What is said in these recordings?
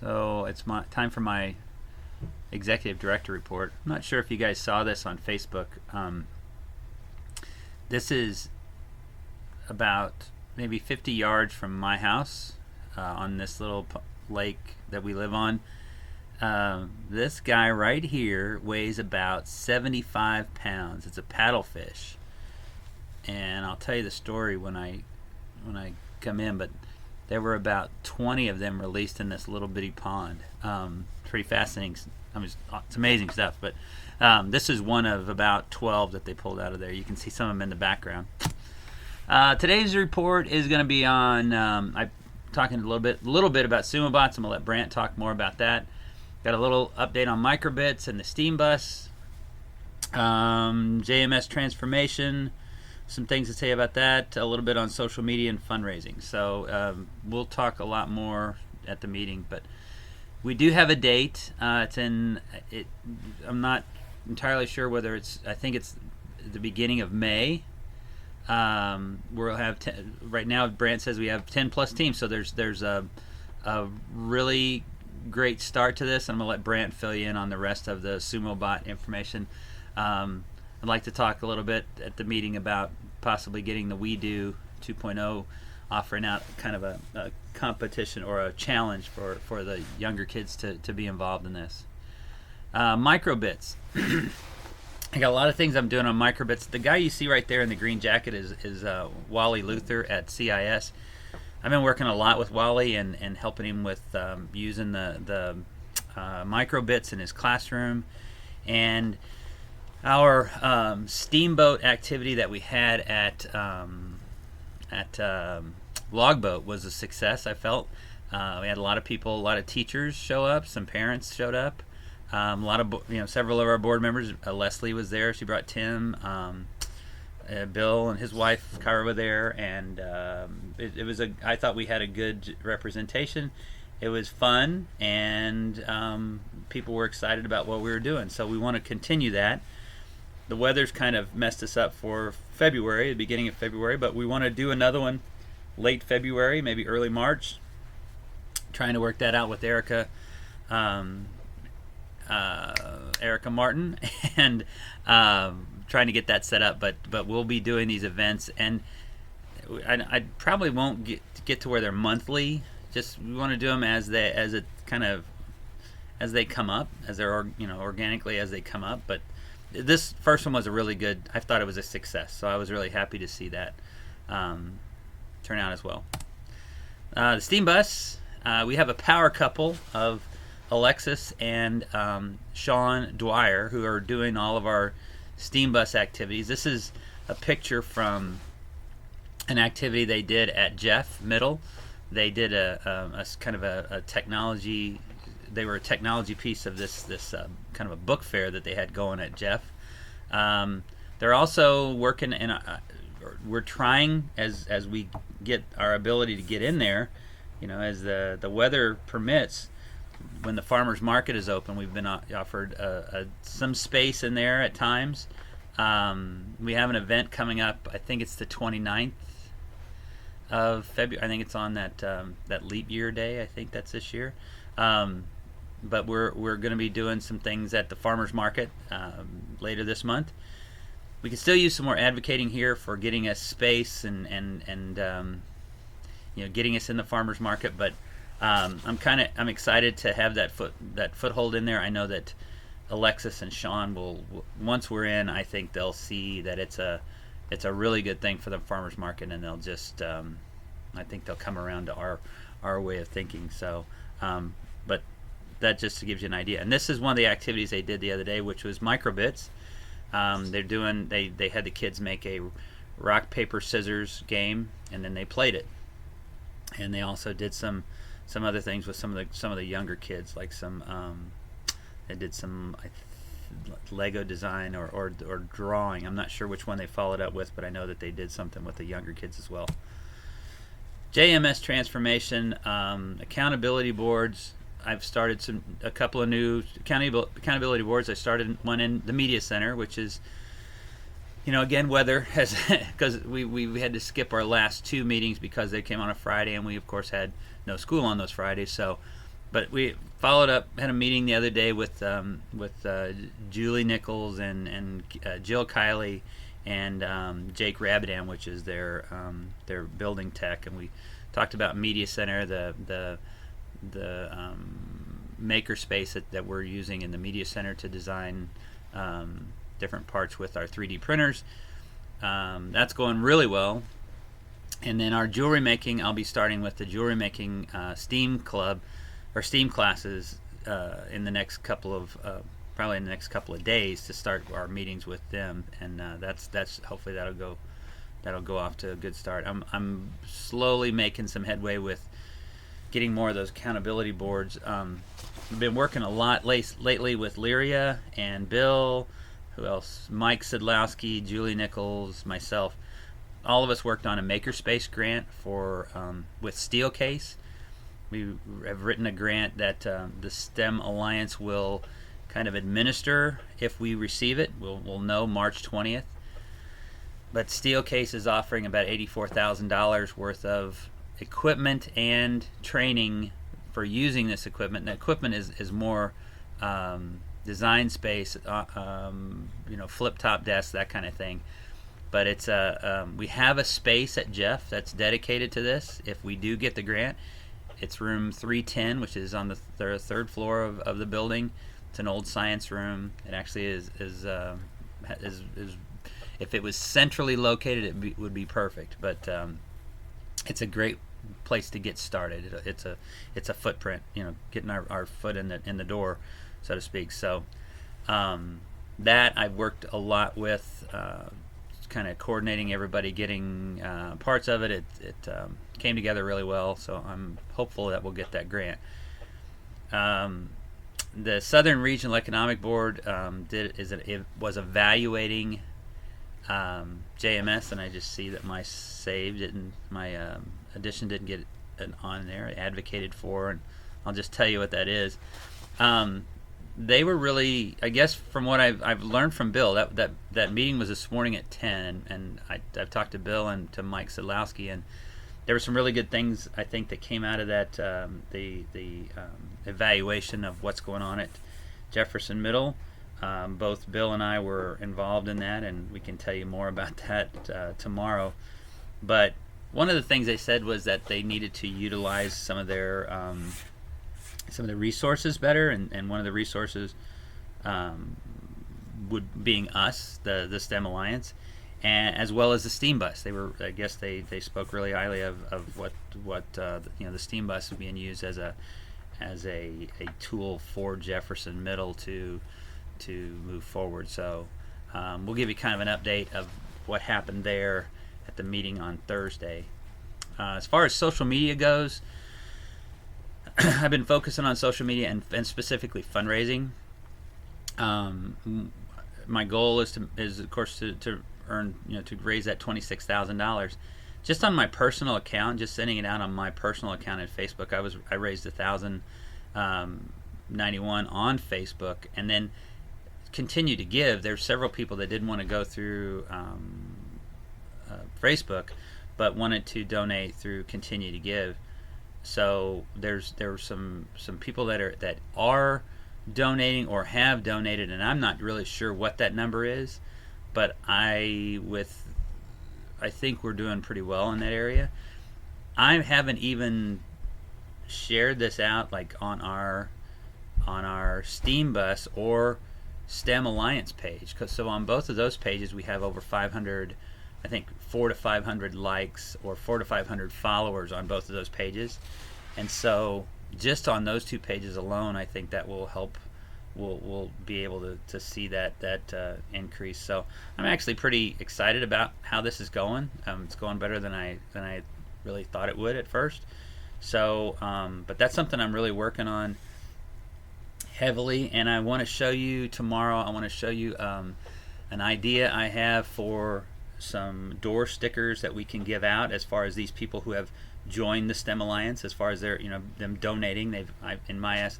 So it's time for my executive director report. I'm not sure if you guys saw this on Facebook. This is about maybe 50 yards from my house on this little lake that we live on. This guy right here weighs about 75 pounds. It's a paddlefish, and I'll tell you the story when I come in. But there were about 20 of them released in this little bitty pond. Pretty fascinating. It's amazing stuff. But this is one of about 12 that they pulled out of there. You can see some of them in the background. Today's report is going to be on. I'm talking a little bit about SumoBots. I'm going to let Brant talk more about that. Got a little update on microbits and the Steam Bus, JMS transformation, some things to say about that, a little bit on social media and fundraising. So we'll talk a lot more at the meeting, but we do have a date. I'm not entirely sure whether I think it's the beginning of May. We'll have right now. Brant says we have 10 plus teams, so there's a really great start to this. I'm gonna let Brant fill you in on the rest of the SumoBot information. I'd like to talk a little bit at the meeting about possibly getting the WeDo 2.0 offering out kind of a competition or a challenge for the younger kids to be involved in this. Microbits. I got a lot of things I'm doing on microbits. The guy you see right there in the green jacket is Wally Luther at CIS. I've been working a lot with Wally and helping him with using the microbits in his classroom. And our steamboat activity that we had at Logboat was a success, I felt. We had a lot of people, a lot of teachers show up, some parents showed up. A lot of, several of our board members. Leslie was there. She brought Tim. Bill and his wife Kyra were there, and it was I thought we had a good representation. It was fun, and people were excited about what we were doing. So we want to continue that. The weather's kind of messed us up for February, the beginning of February, but we want to do another one late February, maybe early March. Trying to work that out with Erica. Erica Martin, and trying to get that set up, but we'll be doing these events, and I probably won't get to where they're monthly. Just we want to do them as they come up, as they're organically as they come up. But this first one was a really good. I thought it was a success, so I was really happy to see that turn out as well. The Steam Bus, we have a power couple of Alexis and Sean Dwyer, who are doing all of our Steam Bus activities. This is a picture from an activity they did at Jeff Middle. They did a kind of a technology. They were a technology piece of this kind of a book fair that they had going at Jeff. They're also working, and we're trying as we get our ability to get in there, as the weather permits. When the farmers market is open, we've been offered some space in there at times. We have an event coming up. I think it's the 29th of February. I think it's on that leap year day. I think that's this year. But we're going to be doing some things at the farmers market later this month. We can still use some more advocating here for getting us space and getting us in the farmers market, but I'm excited to have that foothold in there. I know that Alexis and Sean will, once we're in, I think they'll see that it's a really good thing for the farmers market, and they'll just I think they'll come around to our way of thinking. So, but that just gives you an idea. And this is one of the activities they did the other day, which was microbits. They had the kids make a rock paper scissors game, and then they played it. And they also did some other things with some of the younger kids, like they did some Lego design or drawing. I'm not sure which one they followed up with, but I know that they did something with the younger kids as well. JMS transformation, accountability boards. I've started a couple of new accountability boards. I started one in the media center, which is, again, weather has because we had to skip our last two meetings because they came on a Friday, and we of course had no school on those Fridays. So But we followed up, had a meeting the other day with Julie Nichols and Jill Kiley and Jake Rabadam, which is their building tech, and we talked about Media Center, the maker space that we're using in the Media Center to design different parts with our 3D printers. That's going really well. And then our jewelry making, I'll be starting with the jewelry making STEAM club or STEAM classes in the next couple of probably in the next couple of days to start our meetings with them, and that's hopefully that'll go off to a good start. I'm slowly making some headway with getting more of those accountability boards. I've been working a lot lately with Lyria and Bill, who else? Mike Sidlowski, Julie Nichols, myself. All of us worked on a makerspace grant for with Steelcase. We have written a grant that the STEM Alliance will kind of administer if we receive it. We'll know March 20th. But Steelcase is offering about $84,000 worth of equipment and training for using this equipment. And the equipment is more design space, flip top desks, that kind of thing. But it's we have a space at Jeff that's dedicated to this. If we do get the grant, it's room 310, which is on the third floor of the building. It's an old science room. It actually is if it was centrally located, it would be perfect. But it's a great place to get started. It's a footprint, getting our foot in the door, so to speak. So that I've worked a lot with, kind of coordinating everybody, getting parts of it. It came together really well, so I'm hopeful that we'll get that grant. The Southern Regional Economic Board was evaluating JMS, and I just see that my addition didn't get it on there. I advocated for, and I'll just tell you what that is. They were really, I guess, from what I've learned from Bill, that meeting was this morning at 10, and I've talked to Bill and to Mike Sidlowski, and there were some really good things I think that came out of that the evaluation of what's going on at Jefferson Middle. Both Bill and I were involved in that, and we can tell you more about that tomorrow. But one of the things they said was that they needed to utilize some of the resources better, and one of the resources being us, the STEM Alliance, and as well as the STEAM bus. They spoke really highly of what the STEAM bus is being used as a tool for Jefferson Middle to move forward. So we'll give you kind of an update of what happened there at the meeting on Thursday. As far as social media goes, I've been focusing on social media and specifically fundraising. My goal is of course to earn, to raise that $26,000 just on my personal account, just sending it out on my personal account at Facebook. I raised $1,091 on Facebook, and then continue to give. There's several people that didn't want to go through Facebook, but wanted to donate through Continue to Give. So there were some people that are donating or have donated, and I'm not really sure what that number is, but I think we're doing pretty well in that area. I haven't even shared this out like on our STEAM bus or STEM Alliance page, so on both of those pages we have over 500, I think 400 to 500 likes or 400 to 500 followers on both of those pages, and so just on those two pages alone, I think that will help. We'll be able to see that increase. So I'm actually pretty excited about how this is going. It's going better than I really thought it would at first. So, but that's something I'm really working on heavily, and I want to show you tomorrow. I want to show you an idea I have for some door stickers that we can give out as far as these people who have joined the STEM Alliance, as far as their them donating. In my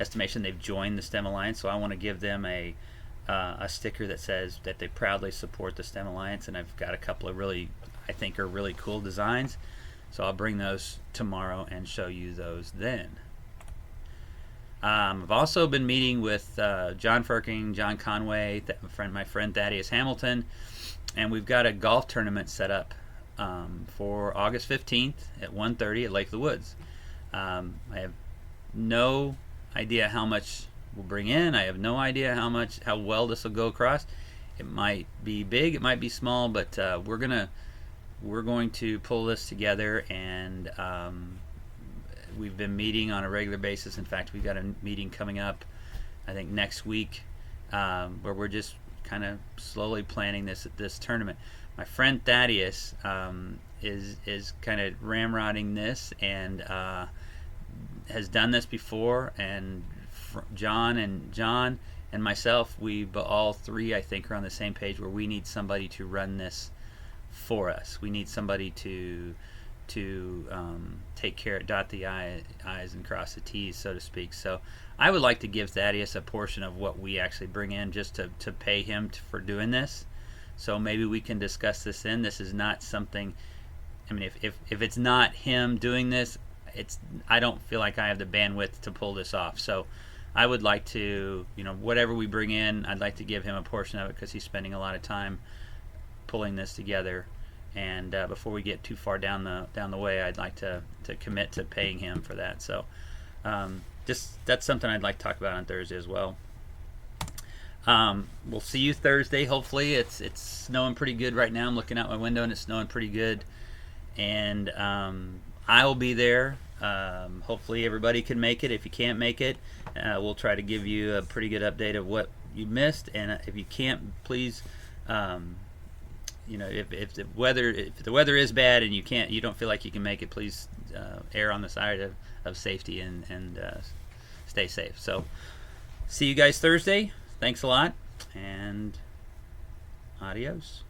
estimation, they've joined the STEM Alliance, so I want to give them a sticker that says that they proudly support the STEM Alliance, and I've got a couple of I think are really cool designs, so I'll bring those tomorrow and show you those then. I've also been meeting with John Firking, John Conway, my friend Thaddeus Hamilton, and we've got a golf tournament set up for August 15th at 1:30 at Lake of the Woods. I have no idea how much we'll bring in. I have no idea how well this will go across. It might be big, it might be small, but we're going to pull this together, and we've been meeting on a regular basis. In fact, we've got a meeting coming up, I think next week, where we're just kind of slowly planning this tournament. My friend Thaddeus is kind of ramrodding this, and has done this before. And John and myself, we all three, I think, are on the same page where we need somebody to run this for us. We need somebody to take care, dot the I's and cross the T's, so to speak. So I would like to give Thaddeus a portion of what we actually bring in, just to pay him for doing this. So maybe we can discuss this in. This is not something, I mean, if it's not him doing this, I don't feel like I have the bandwidth to pull this off. So I would like to, whatever we bring in, I'd like to give him a portion of it, because he's spending a lot of time pulling this together. And before we get too far down the way, I'd like to commit to paying him for that. So that's something I'd like to talk about on Thursday as well. We'll see you Thursday. Hopefully, it's snowing pretty good right now. I'm looking out my window and it's snowing pretty good, and I will be there. Hopefully, everybody can make it. If you can't make it, we'll try to give you a pretty good update of what you missed. And if you can't, please. If the weather is bad and you don't feel like you can make it, please err on the side of safety and stay safe. So, see you guys Thursday. Thanks a lot, and adios.